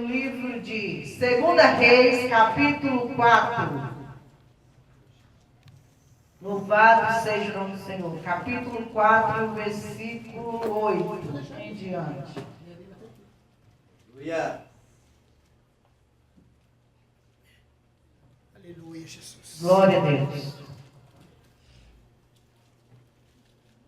livro de 2 Reis, capítulo 4. Louvado seja o nome do Senhor. Capítulo 4, versículo 8 em diante. Aleluia. Aleluia, Jesus. Glória a Deus.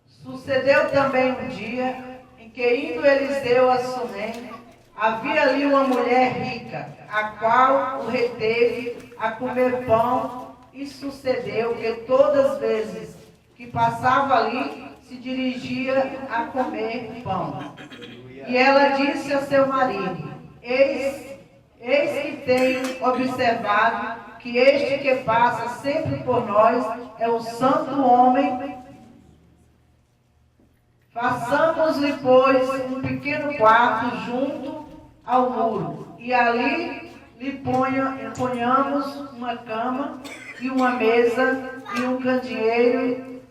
Sucedeu também um dia em que, indo Eliseu a Sunem, havia ali uma mulher rica, a qual o reteve a comer pão, e sucedeu que todas as vezes que passava ali, se dirigia a comer pão. E ela disse a seu marido: Eis que tenho observado que este que passa sempre por nós é um santo homem. Façamos-lhe, pois, um pequeno quarto junto ao muro, e ali lhe ponhamos uma cama, e uma mesa, e um candeeiro,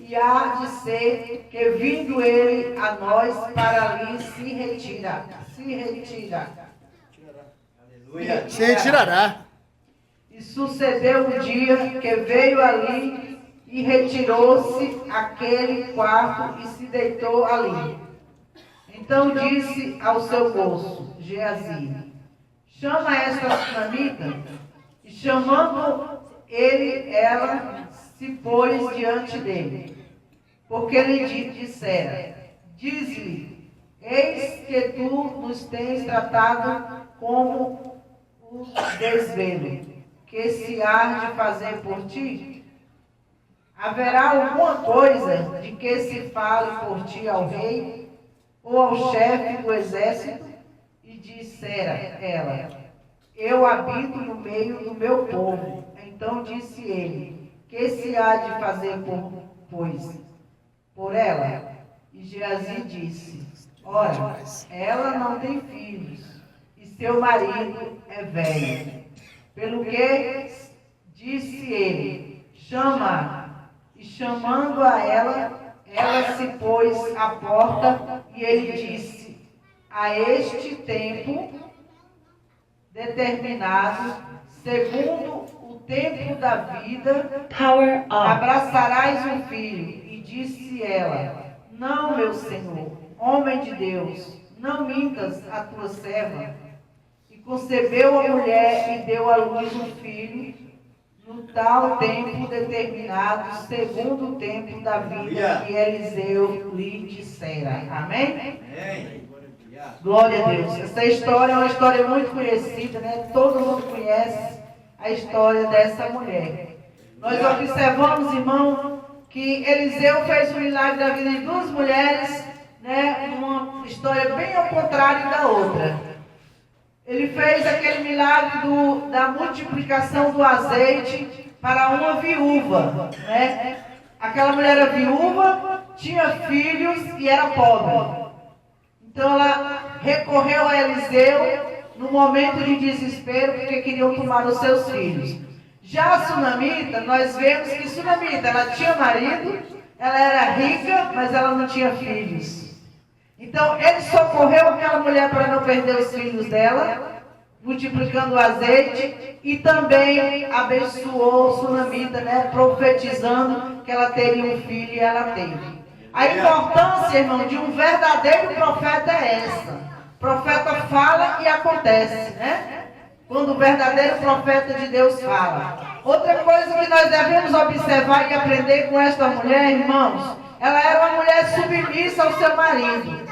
e há de ser que, vindo ele a nós, para ali se retira. Aleluia. Se retirará. E sucedeu um dia que veio ali e retirou-se àquele quarto e se deitou ali. Então disse ao seu moço, Geazi: chama esta sunamita. E chamando ela se pôs diante dele. Porque lhe dissera: diz-lhe, eis que tu nos tens tratado como o desvelo, que se há de fazer por ti? Haverá alguma coisa de que se fale por ti ao rei ou ao chefe do exército? E dissera ela: eu habito no meio do meu povo. Então disse ele: que se há de fazer por ela? E Geazi disse: ora, ela não tem filhos, e seu marido é velho. Pelo que disse ele: chama. E chamando a ela, ela se pôs à porta, e ele disse: a este tempo determinado, segundo o tempo da vida, abraçarás um filho. E disse ela: não, meu senhor, homem de Deus, não mintas a tua serva. E concebeu a mulher e deu à luz um filho, no tal tempo determinado, segundo o tempo da vida que Eliseu lhe dissera. Amém? Glória a Deus. Essa história é uma história muito conhecida, né? Todo mundo conhece a história dessa mulher. Nós observamos, irmão, que Eliseu fez um milagre da vida de duas mulheres, né? Uma história bem ao contrário da outra. Ele fez aquele milagre da multiplicação do azeite para uma viúva, né? Aquela mulher era viúva, tinha filhos e era pobre. Então ela recorreu a Eliseu no momento de desespero, porque queriam tomar os seus filhos. Já a sunamita, nós vemos que sunamita, ela tinha marido, ela era rica, mas ela não tinha filhos. Então, ele socorreu aquela mulher para não perder os filhos dela, multiplicando o azeite, e também abençoou sunamita, né, profetizando que ela teria um filho, e ela teve. A importância, irmão, de um verdadeiro profeta é essa. O profeta fala e acontece, né? Quando o verdadeiro profeta de Deus fala. Outra coisa que nós devemos observar e aprender com esta mulher, irmãos, ela era uma mulher submissa ao seu marido.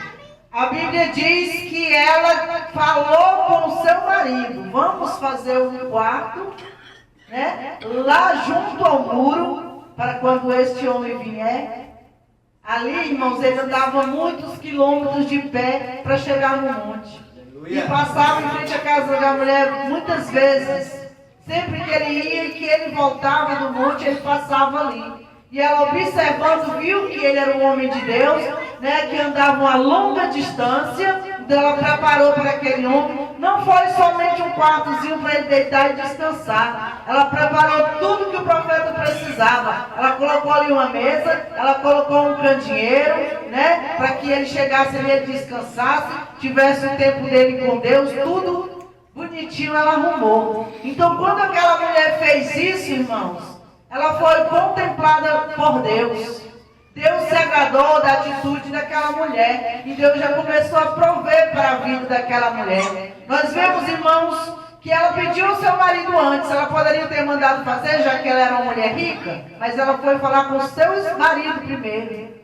A Bíblia diz que ela falou com o seu marido: vamos fazer um quarto, né, lá junto ao muro, para quando este homem vier. Ali, irmãos, ele andava muitos quilômetros de pé para chegar no monte. E passava em frente à casa da mulher muitas vezes. Sempre que ele ia e que ele voltava do monte, ele passava ali. E ela, observando, viu que ele era um homem de Deus, né, que andava uma longa distância. Então ela preparou para aquele homem. Não foi somente um quartozinho para ele deitar e descansar. Ela preparou tudo que o profeta precisava. Ela colocou ali uma mesa, ela colocou um candeeiro, né, para que ele chegasse ali, ele descansasse, tivesse o tempo dele com Deus, tudo bonitinho ela arrumou. Então quando aquela mulher fez isso, irmãos, ela foi contemplada por Deus. Deus se agradou da atitude daquela mulher. E Deus já começou a prover para a vida daquela mulher. Nós vemos, irmãos, que ela pediu ao seu marido antes. Ela poderia ter mandado fazer, já que ela era uma mulher rica. Mas ela foi falar com o seu marido primeiro,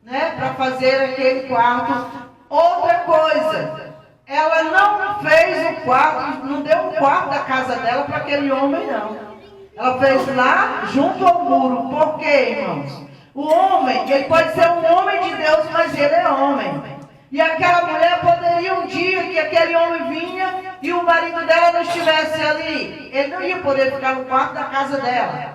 né, para fazer aquele quarto. Outra coisa, ela não fez o quarto, não deu um quarto da casa dela para aquele homem, não. Ela fez lá junto ao muro. Por quê, irmãos? O homem, ele pode ser um homem de Deus, mas ele é homem. E aquela mulher poderia um dia que aquele homem vinha e o marido dela não estivesse ali. Ele não ia poder ficar no quarto da casa dela.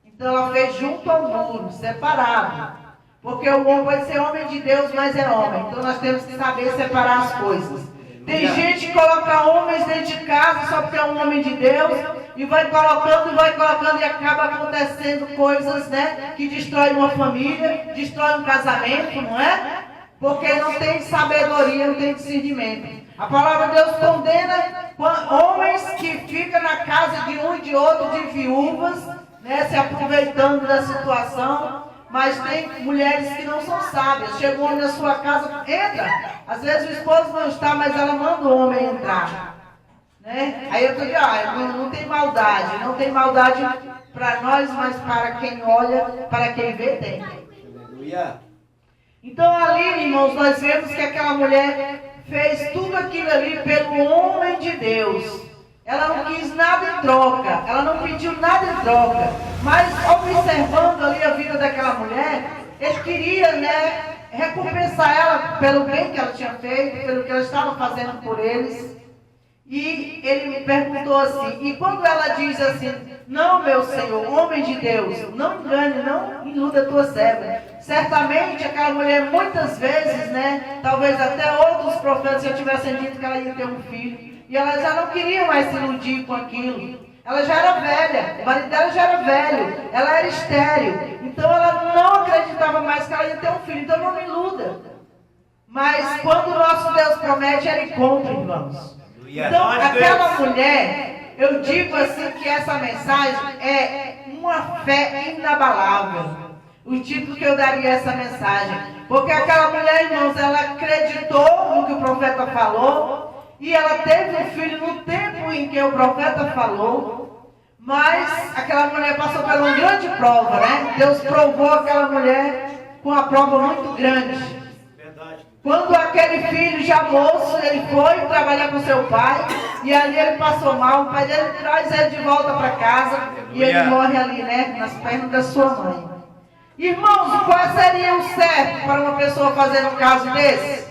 Então ela fez junto ao muro, separado. Porque o homem pode ser homem de Deus, mas é homem. Então nós temos que saber separar as coisas. Tem gente que coloca homens dentro de casa só porque é um homem de Deus. E vai colocando e acaba acontecendo coisas, né, que destroem uma família, destroem um casamento, não é? Porque não tem sabedoria, não tem discernimento. A palavra de Deus condena homens que ficam na casa de um e de outro, de viúvas, né, se aproveitando da situação. Mas tem mulheres que não são sábias. Chega um homem na sua casa, entra. Às vezes o esposo não está, mas ela manda o homem entrar. Né? Aí eu estou dizendo, não tem maldade. Não tem maldade para nós, mas para quem olha, para quem vê, tem. Então ali, irmãos, nós vemos que aquela mulher fez tudo aquilo ali pelo homem de Deus. Ela não quis nada em troca, ela não pediu nada em troca. Mas observando ali a vida daquela mulher, ele queria, né, recompensar ela pelo bem que ela tinha feito, pelo que ela estava fazendo por eles. E ele me perguntou assim, e quando ela diz assim, não, meu Senhor, homem de Deus, não engane, não iluda a tua serva. Certamente aquela mulher muitas vezes, né, talvez até outros profetas já tivessem dito que ela ia ter um filho. E ela já não queria mais se iludir com aquilo. Ela já era velha, o marido dela já era velho, ela era estéril. Então ela não acreditava mais que ela ia ter um filho, então não me iluda. Mas quando o nosso Deus promete, ele cumpre, irmãos. Então, aquela mulher, eu digo assim que essa mensagem é uma fé inabalável. O título que eu daria a essa mensagem. Porque aquela mulher, irmãos, ela acreditou no que o profeta falou. E ela teve um filho no tempo em que o profeta falou. Mas aquela mulher passou por uma grande prova, né? Deus provou aquela mulher com uma prova muito grande. Quando aquele filho já moço, ele foi trabalhar com seu pai, e ali ele passou mal, o pai dele traz ele de volta para casa, e ele morre ali, né, nas pernas da sua mãe. Irmãos, qual seria o certo para uma pessoa fazer um caso desse?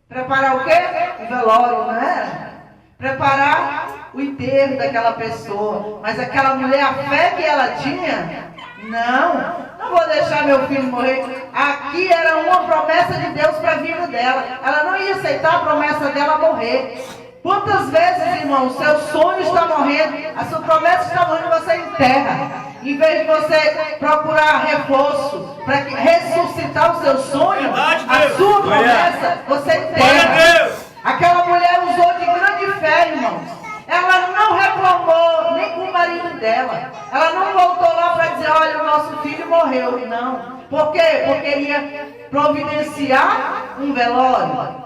Preparar o quê? O velório, não era? Preparar o enterro daquela pessoa. Mas aquela mulher, a fé que ela tinha, não vou deixar meu filho morrer. Aqui era uma promessa de Deus para a vida dela. Ela não ia aceitar a promessa dela morrer. Quantas vezes, irmão, o seu sonho está morrendo, a sua promessa está morrendo, você enterra. Em vez de você procurar reforço para ressuscitar o seu sonho, a sua promessa, você enterra. Aquela mulher usou de grande fé, irmãos. Ela não reclamou nem com o marido dela. Ela não voltou lá para dizer, olha, o nosso filho morreu. Não. Por quê? Porque ia providenciar um velório.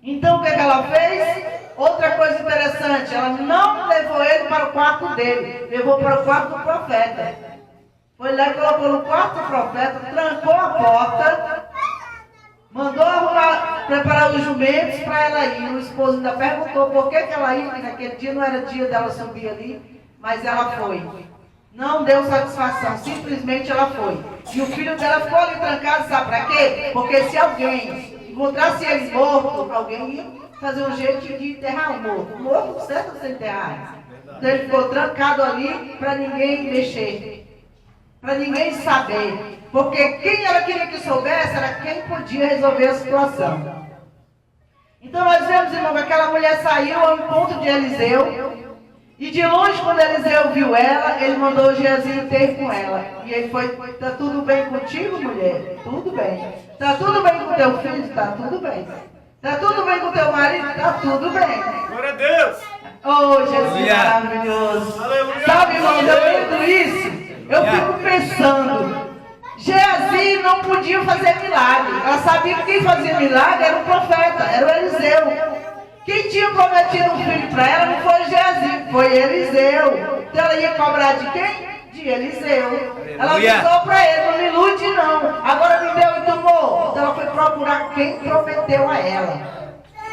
Então o que ela fez? Outra coisa interessante, ela não levou ele para o quarto dele, levou para o quarto do profeta. Foi lá e colocou no quarto do profeta, trancou a porta, mandou preparar os jumentos para ela ir. O esposo ainda perguntou por que ela ia, porque naquele dia não era dia dela subir ali, mas ela foi. Não deu satisfação, simplesmente ela foi. E o filho dela ficou ali trancado, sabe para quê? Porque se alguém encontrasse ele morto, alguém ia fazer um jeito de enterrar o morto. O morto certo você enterrar. Então ele ficou trancado ali para ninguém mexer. para ninguém saber. Porque quem ela queria que soubesse era quem podia resolver a situação. Então nós vemos, irmão, que aquela mulher saiu ao encontro de Eliseu. E de longe, quando Eliseu viu ela, ele mandou Geazi ter com ela. E ele foi: tá tudo bem contigo, mulher? Tudo bem. Tá tudo bem com teu filho? Tá tudo bem. Tá tudo bem com teu marido? Tá tudo bem. Glória a Deus. Oh, Jesus maravilhoso. Aleluia. Sabe, irmão, eu vendo isso, eu fico pensando. Geazi não podia fazer milagre. Ela sabia que quem fazia milagre era o profeta, era o Eliseu. Quem tinha prometido um filho para ela não foi Geazi, foi Eliseu. Então ela ia cobrar de quem? De Eliseu. Ela avisou para ele: não me ilude não, agora me deu e tomou. Então ela foi procurar quem prometeu a ela.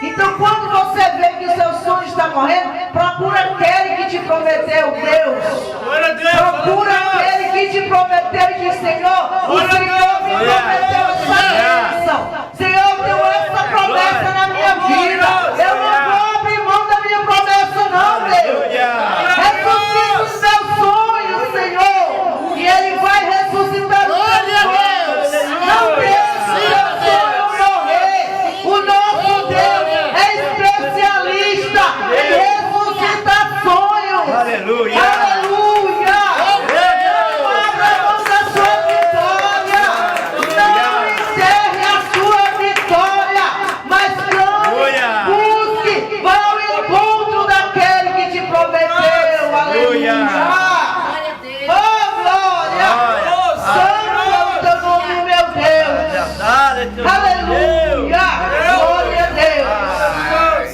Então quando você vê que o seu sonho está morrendo, procura aquele que te prometeu, Deus. Procura aquele que te prometeu e diz: Senhor, o Senhor me prometeu essa bênção. Senhor, deu essa promessa na minha vida. Eu não vou abrir mão da minha promessa não, Deus. Ressuscita os meus sonhos, Senhor. E Ele vai ressuscitar os meus sonhos. Não deixe o seu sonho morrer. O nosso Deus é especialista em ressuscitar sonhos. Aleluia. Aleluia. Não abra mão da sua vitória. Não enterre a sua vitória. Mas clame, busque, vá ao encontro daquele que te prometeu. Aleluia. Oh, glória. Santo é o teu nome, meu Deus. Aleluia. Glória a Deus.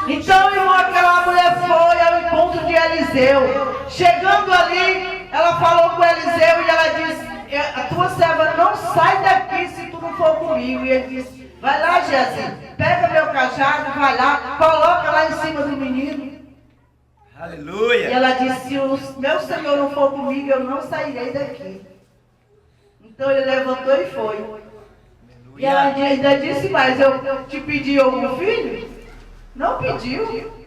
Então, irmão, aquela mulher foi ao encontro de Eliseu. Chegando ali, ela falou com Eliseu e ela disse: a tua serva não sai daqui se tu não for comigo. E ele disse: vai lá, Geazi, pega meu cajado, vai lá, coloca lá em cima do menino. Aleluia. E ela disse: se o meu Senhor não for comigo, eu não sairei daqui. Então ele levantou e foi. E ela ainda disse mais: eu te pedi algum filho? Não pediu.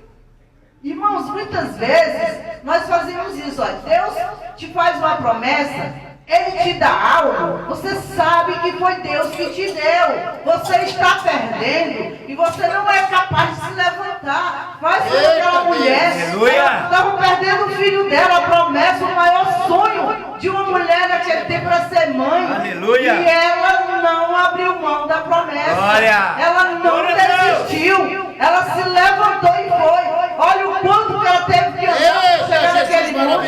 Irmãos, muitas vezes nós fazemos isso. Ó, Deus te faz uma promessa, Ele te dá algo, você sabe que foi Deus que te deu. Você está perdendo e você não é capaz de se levantar. Faz como aquela mulher. Ela estava perdendo o filho dela, a promessa, o maior sonho de uma mulher naquele tempo era ser mãe. Aleluia. E ela não abriu mão da promessa. Glória. Ela não desistiu. Ela se levantou e foi. Olha o quanto que ela teve que andar para chegar naquele mundo.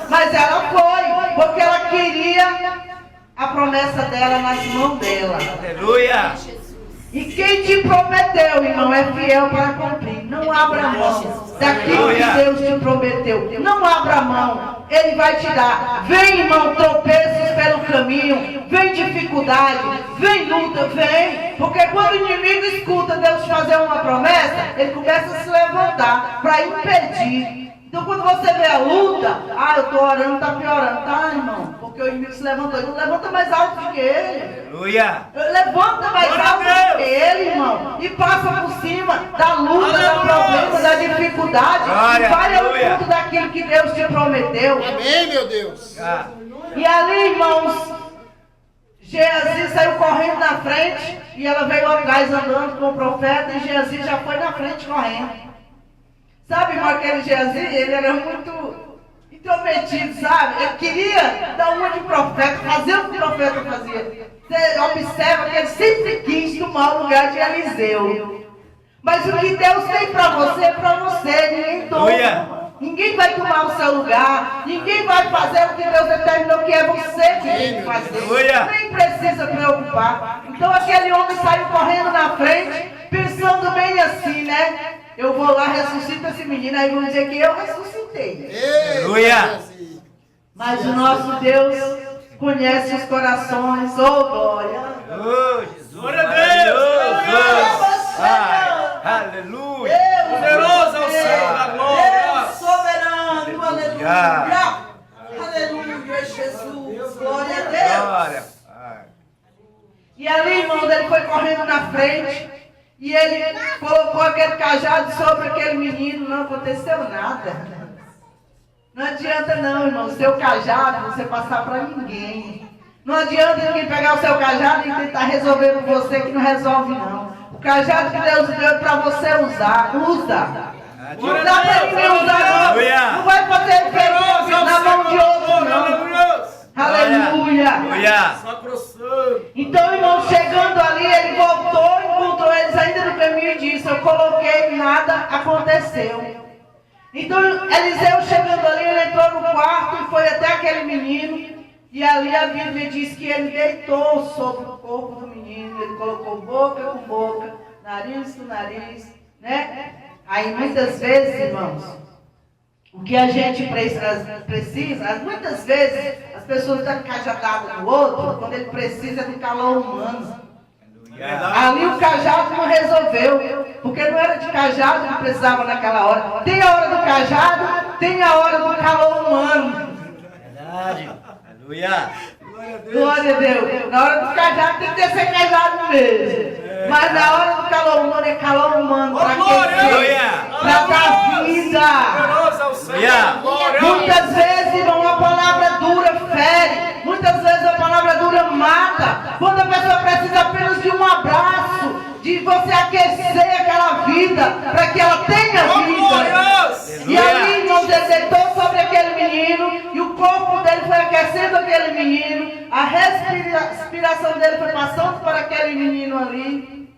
Mas ela foi, porque ela queria a promessa dela nas mãos dela. Aleluia. E quem te prometeu, irmão, é fiel para cumprir. Não abra mão daquilo que Deus te prometeu. Não abra mão. Ele vai te dar. Vem, irmão, tropeços pelo caminho. Vem dificuldade. Vem luta, vem. Porque quando o inimigo escuta Deus fazer uma promessa, ele começa a se levantar para impedir. Então quando você vê a luta, eu estou orando, está piorando. Tá, irmão? Porque o inimigo se levantou. Ele não levanta mais alto do que ele. Aleluia. Levanta mais alto do que ele, irmão. E passa por cima da luta, do problema, da dificuldade. E vai ao encontro daquilo que Deus te prometeu. Amém, meu Deus. E ali, irmãos, Geazi saiu correndo na frente. E ela veio atrás andando com o profeta. E Geazi já foi na frente correndo. Sabe, irmão, aquele Geazi, ele era muito intrometido, sabe? Ele queria dar uma de profeta, fazer o que o profeta fazia. Você observa que ele sempre quis tomar o lugar de Eliseu. Mas o que Deus tem para você é para você, ninguém toma. Ninguém vai tomar o seu lugar, ninguém vai fazer o que Deus determinou que é você que tem que fazer. Nem precisa preocupar. Então aquele homem saiu correndo na frente, pensando bem assim, né? Eu vou lá, ressuscito esse menino, aí vão dizer que eu ressuscitei. Aleluia. Mas o nosso Deus conhece os corações. Oh, glória. Oh, Jesus. Glória a Deus. Aleluia. Poderoso é o Senhor da glória. Soberano, aleluia. Aleluia, Jesus. Glória a Deus. E ali, irmão, ele foi correndo na frente. E ele colocou aquele cajado sobre aquele menino. Não aconteceu nada. Não adianta não, irmão, o seu cajado você passar para ninguém. Não adianta ninguém pegar o seu cajado e tentar resolver por você, que não resolve não. O cajado que Deus deu é para você usar. Usa. Não dá para ninguém usar não. Não vai fazer efeito na mão de outro não. Aleluia. Então, irmão, chegando ali, ele voltou, encontrou eles ainda no caminho e disse: eu coloquei, nada aconteceu. Então, Eliseu chegando ali, ele entrou no quarto e foi até aquele menino. E ali a Bíblia diz que ele deitou sobre o corpo do menino. Ele colocou boca com boca, nariz com nariz, né? Aí muitas vezes, irmãos, o que a gente precisa, muitas vezes as pessoas estão cajadadas no outro, quando ele precisa do calor humano. Ali o cajado não resolveu, porque não era de cajado que precisava naquela hora. Tem a hora do cajado, tem a hora do calor humano. Verdade. Aleluia. Glória a Deus. Na hora do cajado tem que ser cajado mesmo. Mas na hora do calor humano é calor humano para aquecer, para dar vida. Muitas vezes, irmão, a palavra dura fere. Muitas vezes a palavra dura mata. Quando a pessoa precisa apenas de um abraço, de você aquecer aquela vida, para que ela tenha vida. E ali, irmão, ele deitou sobre aquele menino, e o corpo dele foi aquecendo aquele menino, a respiração dele foi passando para aquele menino ali.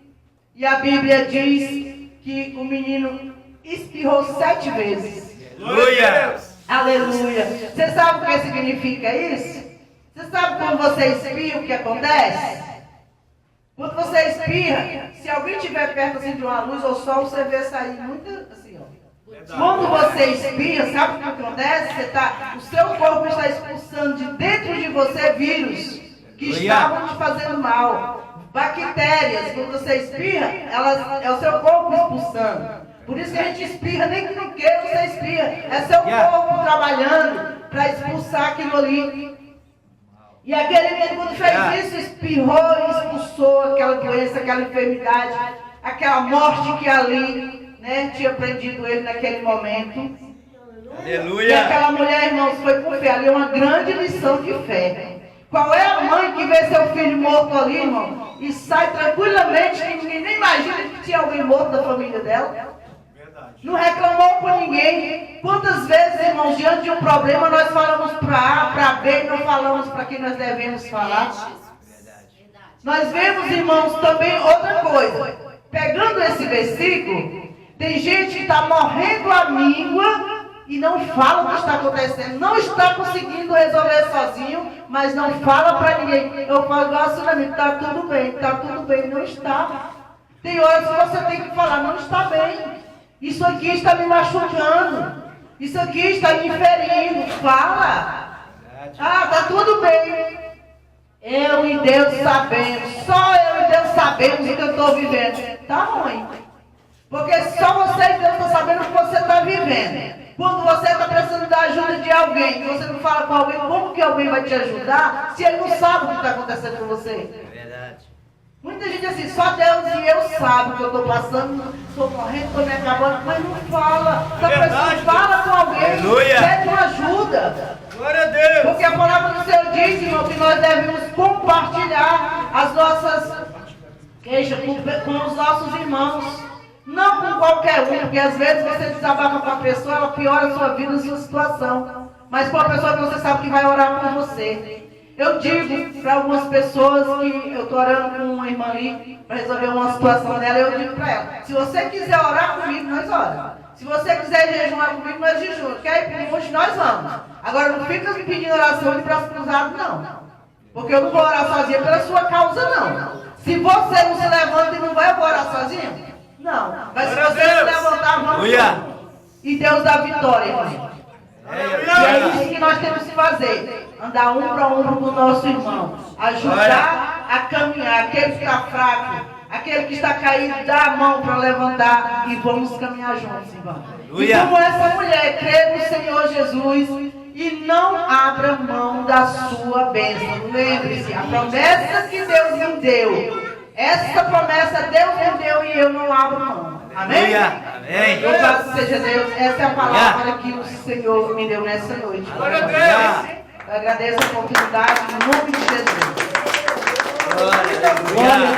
E a Bíblia diz que o menino espirrou 7 vezes. Aleluia. Aleluia. Você sabe o que significa isso? Você sabe quando você espirra o que acontece? Quando você espirra, se alguém estiver perto assim, de uma luz ou sol, você vê sair muito assim, ó. Quando você espirra, sabe o que acontece? O seu corpo está expulsando de dentro de você vírus que estavam te fazendo mal. Bactérias, quando você espirra, é o seu corpo expulsando. Por isso que a gente espirra, nem que não queira, você espirra. É seu corpo trabalhando para expulsar aquilo ali. E aquele menino, quando fez isso, espirrou e expulsou aquela doença, aquela enfermidade, aquela morte que ali, né, tinha prendido ele naquele momento. Aleluia. E aquela mulher, irmãos, foi por fé. Ali é uma grande lição de fé. Qual é a mãe que vê seu filho morto ali, irmão, e sai tranquilamente, que ninguém nem imagina que tinha alguém morto da família dela? Não reclamou com ninguém. Quantas vezes, irmãos, diante de um problema, nós falamos para A, para B, e não falamos para quem nós devemos falar? Nós vemos, irmãos, também outra coisa. Pegando esse versículo, tem gente que está morrendo a míngua e não fala o que está acontecendo, não está conseguindo resolver sozinho, mas não fala para ninguém. Eu falo, nossa, amigo, está tudo bem, não está. Tem horas que você tem que falar, não está bem. Isso aqui está me machucando, isso aqui está me ferindo. Fala. Está tudo bem. Eu e Deus sabemos, só eu e Deus sabemos o que eu estou vivendo. Está ruim. Porque só você e Deus estão sabendo o que você está vivendo. Quando você está precisando da ajuda de alguém, e você não fala com alguém, como que alguém vai te ajudar, se ele não sabe o que está acontecendo com você? É verdade. Muita gente assim, só Deus e eu sabem o que eu estou passando, estou morrendo, estou me acabando, mas não fala. Está precisando, fala com alguém, pede uma ajuda. Glória a Deus. Porque a palavra do Senhor diz, irmão, que nós devemos compartilhar as nossas queixas com os nossos irmãos. Não com qualquer um, porque às vezes você desabafa com a pessoa, ela piora a sua vida, a sua situação. Mas com a pessoa que você sabe que vai orar por você. Eu digo para algumas pessoas que eu estou orando com uma irmã ali para resolver uma situação dela, eu digo para ela, se você quiser orar comigo, nós oramos. Se você quiser jejuar comigo, nós jejuamos. Quer ir para nós vamos. Agora não fica me pedindo oração de braço cruzado, não. Porque eu não vou orar sozinha pela sua causa, não. Se você não se levanta e não vai, eu vou orar sozinha? Não. Mas se você se levantar, vamos. E Deus dá vitória, irmão. E é isso que nós temos que fazer. Andar ombro a ombro com o nosso irmão. Ajudar a caminhar. Aquele que está fraco, aquele que está caído, dá a mão para levantar e vamos caminhar juntos, irmão. E como essa mulher crê no Senhor Jesus e não abra mão da sua bênção. Lembre-se, a promessa que Deus me deu. Essa promessa Deus me deu e eu não abro mão. Amém? Amém. Louvado seja Deus. Essa é a palavra que o Senhor me deu nessa noite. Glória a Deus. Eu agradeço a oportunidade em nome de Jesus. Glória a Deus. Glória a Deus.